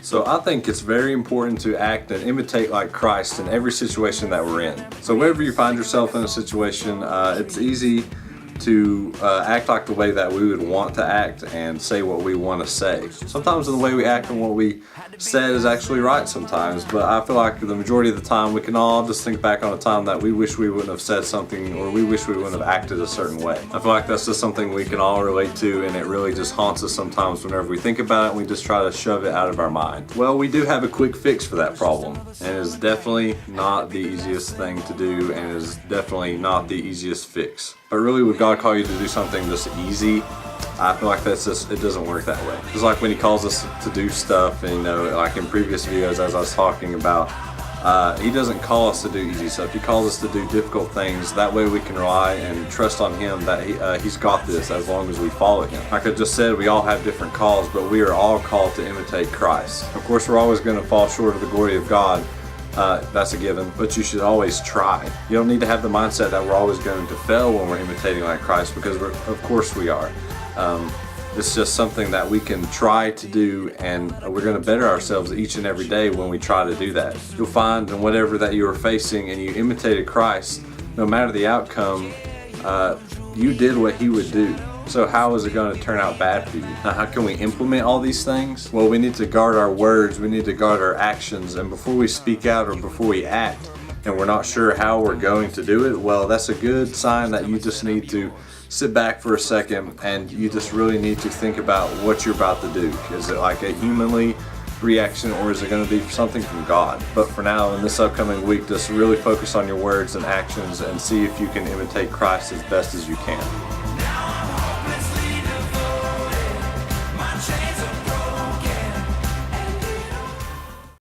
So I think it's very important to act and imitate like Christ in every situation that we're in. So wherever you find yourself in a situation, it's easy to act like the way that we would want to act and say what we want to say. Sometimes the way we act and what we said is actually right sometimes, but I feel like the majority of the time we can all just think back on a time that we wish we wouldn't have said something, or we wish we wouldn't have acted a certain way. I feel like that's just something we can all relate to, and it really just haunts us sometimes whenever we think about it and we just try to shove it out of our mind. Well, we do have a quick fix for that problem, and it is definitely not the easiest thing to do, and it is definitely not the easiest fix. But really, would God call you to do something just easy? I feel like that's just, it doesn't work that way. Just like when He calls us to do stuff, and like in previous videos as I was talking about, He doesn't call us to do easy stuff. He calls us to do difficult things. That way we can rely and trust on Him that He's got this as long as we follow Him. Like I just said, we all have different calls, but we are all called to imitate Christ. Of course, we're always going to fall short of the glory of God. That's a given, but you should always try. You don't need to have the mindset that we're always going to fail when we're imitating like Christ, because of course we are. It's just something that we can try to do, and we're going to better ourselves each and every day when we try to do that. You'll find in whatever that you are facing and you imitated Christ, no matter the outcome, you did what He would do. So how is it going to turn out bad for you? Now, how can we implement all these things? Well, we need to guard our words, we need to guard our actions, and before we speak out or before we act and we're not sure how we're going to do it, well, that's a good sign that you just need to sit back for a second and you just really need to think about what you're about to do. Is it like a humanly reaction, or is it going to be something from God? But for now, in this upcoming week, just really focus on your words and actions and see if you can imitate Christ as best as you can.